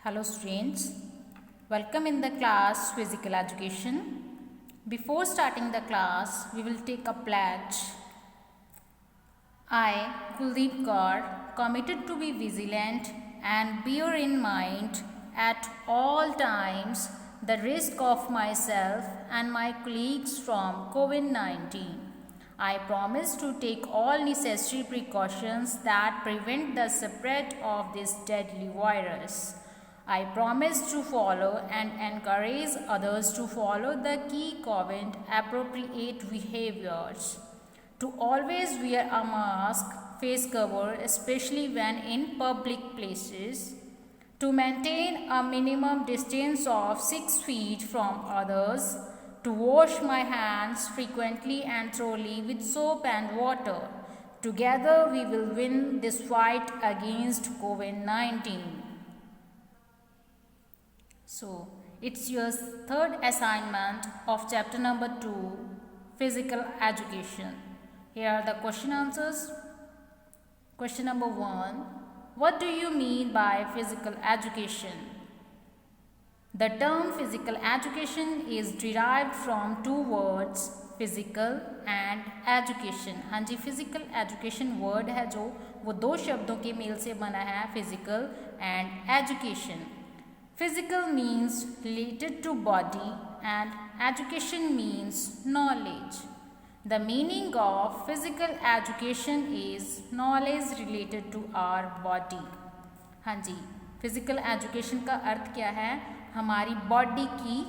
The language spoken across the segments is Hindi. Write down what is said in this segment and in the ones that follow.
Hello students, welcome in the class Physical Education. Before starting the class, we will take a pledge. I, Kuldeep Kaur, committed to be vigilant and bear in mind at all times the risk of myself and my colleagues from COVID-19. I promise to take all necessary precautions that prevent the spread of this deadly virus. I promise to follow and encourage others to follow the key COVID appropriate behaviors. To always wear a mask, face cover, especially when in public places. To maintain a minimum distance of 6 feet from others. To wash my hands frequently and thoroughly with soap and water. Together we will win this fight against COVID-19. So, it's your third assignment of chapter number 2, Physical Education. Here are the question answers. Question number 1. What do you mean by physical education? The term physical education is derived from two words, physical and education. हाँ जी, physical education word है जो वो दो शब्दों के मेल से बना है, physical and education. Physical means related to body and education means knowledge. The meaning of physical education is knowledge related to our body. हाँ जी, physical education का अर्थ क्या है? हमारी बॉडी की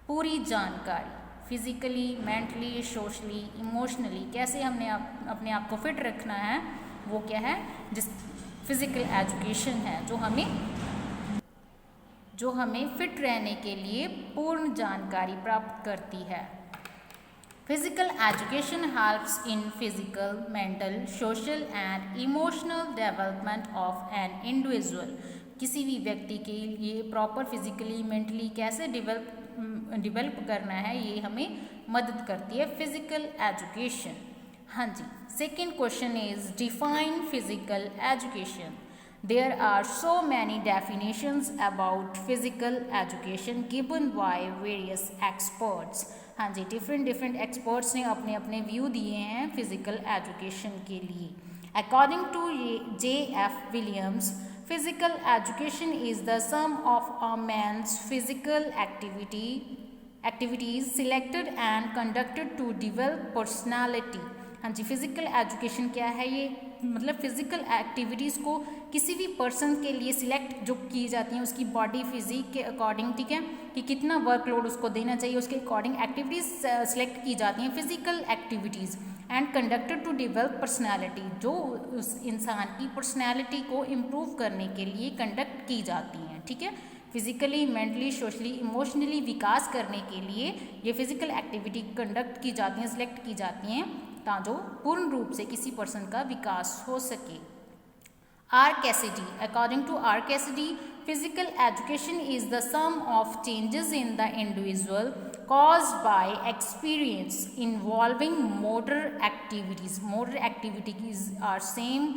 पूरी जानकारी, फिजिकली, मेंटली, सोशली, इमोशनली कैसे हमने अपने आप को फिट रखना है, वो क्या है? जिस फिजिकल एजुकेशन है जो हमें फिट रहने के लिए पूर्ण जानकारी प्राप्त करती है. Physical education helps in physical, mental, social and emotional development of an individual. किसी भी व्यक्ति के लिए प्रॉपर फिजिकली, मेंटली कैसे डेवलप करना है, ये हमें मदद करती है फिजिकल एजुकेशन. हाँ जी, second question is define physical education. There are so many definitions about physical education given by various experts. हाँ जी, डिफरेंट एक्सपर्ट्स ने अपने अपने व्यू दिए हैं फिजिकल एजुकेशन के लिए. According to J.F. Williams, physical education is the sum of a man's physical activities selected and conducted to develop personality. हाँ जी, फिजिकल एजुकेशन क्या है? ये मतलब फिजिकल एक्टिविटीज़ को किसी भी पर्सन के लिए सिलेक्ट जो की जाती हैं उसकी बॉडी फिजिक के अकॉर्डिंग, ठीक है, कि कितना वर्कलोड उसको देना चाहिए, उसके अकॉर्डिंग एक्टिविटीज़ सिलेक्ट की जाती हैं, physical activities, and conducted to develop personality, जो उस इंसान की पर्सनैलिटी को इम्प्रूव करने के लिए कंडक्ट की जाती हैं. ठीक है, फिजिकली, मेंटली, सोशली, इमोशनली विकास करने के लिए ये फिजिकल एक्टिविटी कंडक्ट की जाती हैं, सिलेक्ट की जाती हैं, ताकि पूर्ण रूप से किसी पर्सन का विकास हो सके. R. Cassidy. According to R. Cassidy, physical education is the sum of changes in the individual caused by experience involving motor activities. Motor activities are same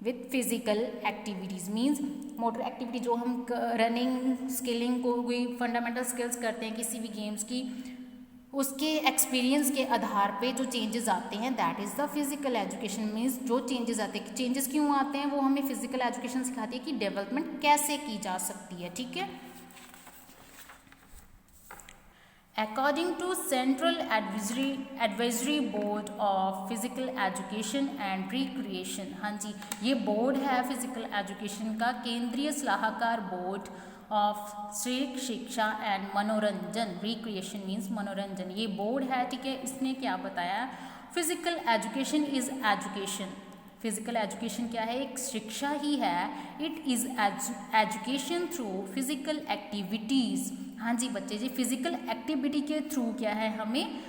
with physical activities. Means motor activity जो हम रनिंग, स्किलिंग, कोई फंडामेंटल स्किल्स करते हैं किसी भी गेम्स की, उसके एक्सपीरियंस के आधार पे जो चेंजेस आते हैं, that is the physical education. Means जो चेंजेस आते हैं, चेंजेस क्यों आते हैं, वो हमें फिजिकल एजुकेशन सिखाती है कि डेवलपमेंट कैसे की जा सकती है. ठीक है. According to Central Advisory Board of physical Education and Recreation. हाँ जी, ये बोर्ड है फिजिकल एजुकेशन का, केंद्रीय सलाहकार बोर्ड ऑफ शिक्षा एंड मनोरंजन. रिक्रिएशन मीन्स मनोरंजन, ये बोर्ड है. ठीक है, इसने क्या बताया? Physical education is education. Physical education क्या है? एक शिक्षा ही है. It is education through physical activities. हाँ जी बच्चे जी, फिजिकल एक्टिविटी के थ्रू क्या है, हमें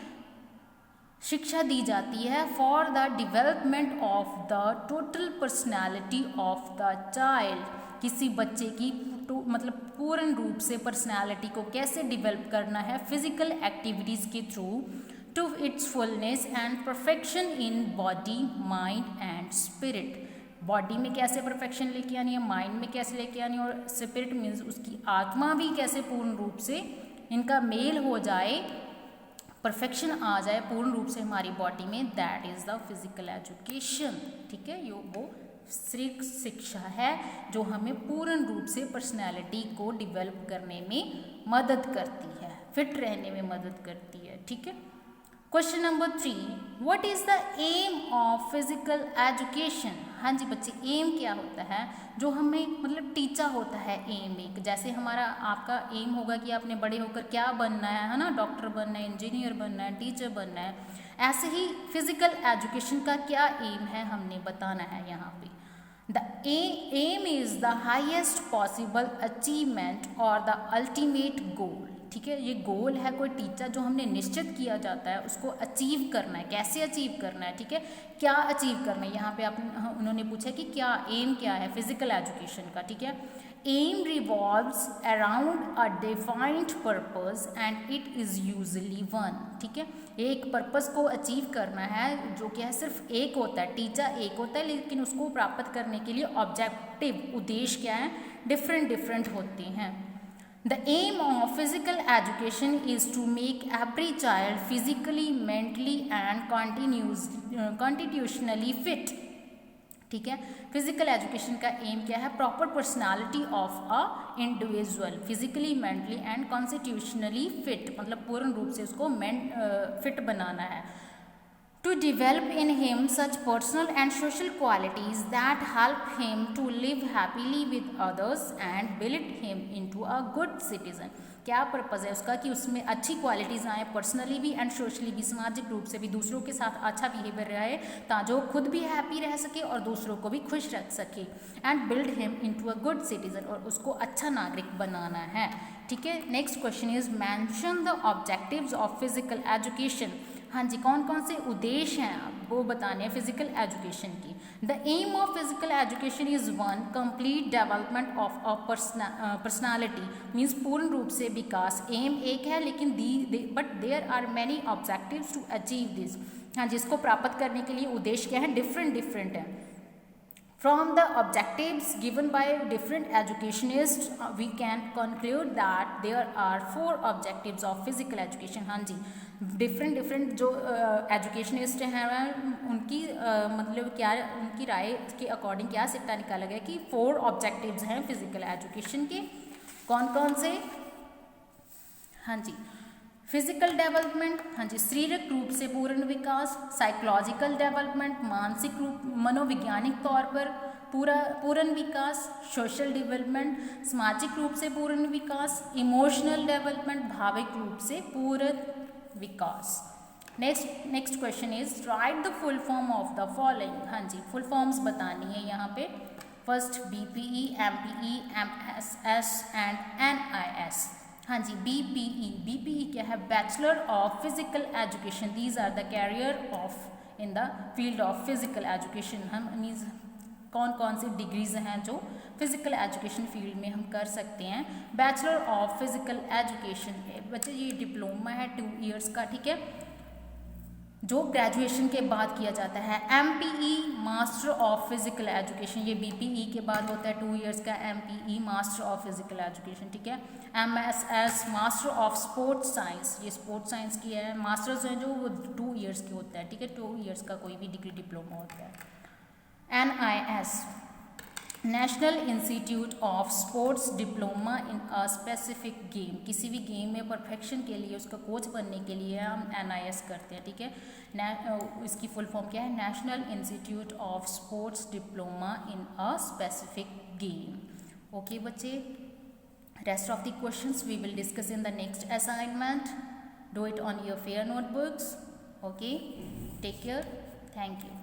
शिक्षा दी जाती है for the development of the total personality of the child. किसी बच्चे की मतलब पूर्ण रूप से पर्सनैलिटी को कैसे डेवलप करना है फिजिकल एक्टिविटीज़ के through, to its fullness and perfection in body, mind and spirit. Body में कैसे परफेक्शन लेके आनी है, माइंड में कैसे लेके आनी है, और स्पिरिट मीन्स उसकी आत्मा भी कैसे पूर्ण रूप से इनका मेल हो जाए, परफेक्शन आ जाए पूर्ण रूप से हमारी बॉडी में, that is the physical education. ठीक है, ये वो शिक्षा है जो हमें पूर्ण रूप से पर्सनैलिटी को डेवलप करने में मदद करती है, फिट रहने में मदद करती है। ठीक है, question number 3, what is the aim of physical education. हाँ जी बच्चे, एम क्या होता है, जो हमें मतलब टीचा होता है एम एक, जैसे हमारा आपका एम होगा कि आपने बड़े होकर क्या बनना है ना, डॉक्टर बनना है, इंजीनियर बनना है, टीचर बनना है, ऐसे ही फिजिकल एजुकेशन का क्या एम है हमने बताना है यहाँ पे। The aim is the highest possible achievement और द अल्टीमेट गोल। ठीक है, ये गोल है कोई टीचर जो हमने निश्चित किया जाता है, उसको अचीव करना है। कैसे अचीव करना है, ठीक है, क्या अचीव करना है, यहाँ पे आप उन्होंने पूछा कि क्या एम क्या है फिजिकल एजुकेशन का। ठीक है, aim revolves around a defined purpose and it is usually one. ठीक है, एक पर्पस को अचीव करना है जो क्या है सिर्फ एक होता है, टीचा एक होता है, लेकिन उसको प्राप्त करने के लिए ऑब्जेक्टिव उद्देश्य क्या है, डिफरेंट होते हैं। The aim of physical education is to make every child physically, mentally and constitutionally fit. ठीक है, फिजिकल एजुकेशन का एम क्या है, proper personality of a individual, physically, mentally and constitutionally fit, मतलब पूर्ण रूप से उसको फिट बनाना है। To develop in him such personal and social qualities that help him to live happily with others and build him into a good citizen. क्या पर्पज़ है उसका कि उसमें अच्छी क्वालिटीज़ आए, पर्सनली भी एंड सोशली भी, सामाजिक रूप से भी दूसरों के साथ अच्छा बिहेवियर रहे ताकि वो खुद भी हैप्पी रह सके और दूसरों को भी खुश रख सके, and build him into a good citizen, और उसको अच्छा नागरिक बनाना है। ठीक है, next question is mention the objectives of physical education. हाँ जी, कौन कौन से उद्देश्य हैं वो बताने हैं फिजिकल एजुकेशन की। The aim of physical education is 1 complete development of a personality, means पूर्ण रूप से विकास। एम एक है लेकिन but there are many objectives to achieve this. हाँ जी, इसको प्राप्त करने के लिए उद्देश्य क्या है, डिफरेंट है। From the objectives given by different educationists, we can conclude that there are 4 objectives of physical education. हाँ जी, डिफरेंट जो एजुकेशनिस्ट हैं उनकी मतलब क्या, उनकी राय के अकॉर्डिंग क्या सिक्का निकाला गया कि 4 ऑब्जेक्टिव्स हैं फिजिकल एजुकेशन के। कौन कौन से? हाँ जी, फिजिकल डेवलपमेंट, हाँ जी, शारीरिक रूप से पूर्ण विकास, साइकोलॉजिकल डेवलपमेंट, मानसिक रूप मनोवैज्ञानिक तौर पर पूर्ण विकास, सोशल डेवलपमेंट, सामाजिक रूप से पूर्ण विकास, इमोशनल डेवलपमेंट, भाविक रूप से पूर्ण विकास। Next question is write the full form of the following. हाँ जी, फुल फॉर्म्स बतानी है यहाँ पे। First BPE, MPE, MSS and NIS। हाँ जी, BPE क्या है, bachelor of physical education. These are the career of in the field of physical education. हम मीन्स कौन कौन सी डिग्रीज हैं जो फिजिकल एजुकेशन फील्ड में हम कर सकते हैं। बैचलर ऑफ फिजिकल एजुकेशन बच्चे ये डिप्लोमा है 2 इयर्स का, ठीक है, जो ग्रेजुएशन के बाद किया जाता है। MPE master of physical education, ये BPE के बाद होता है 2 इयर्स का MPE master of physical education, ठीक है। MSS master of sports science, ये स्पोर्ट्स साइंस की है। मास्टर्स हैं जो वो 2 इयर्स के होता है, ठीक है, 2 इयर्स का कोई भी डिग्री डिप्लोमा होता है। NIS national institute of sports diploma in a specific game, किसी भी गेम में परफेक्शन के लिए उसका कोच बनने के लिए हम NIS करते हैं, ठीक है। इसकी फुल फॉर्म क्या है, national institute of sports diploma in a specific game. Okay बच्चे, rest of the questions we will discuss in the next assignment. Do it on your fair notebooks. Okay, take care, thank you.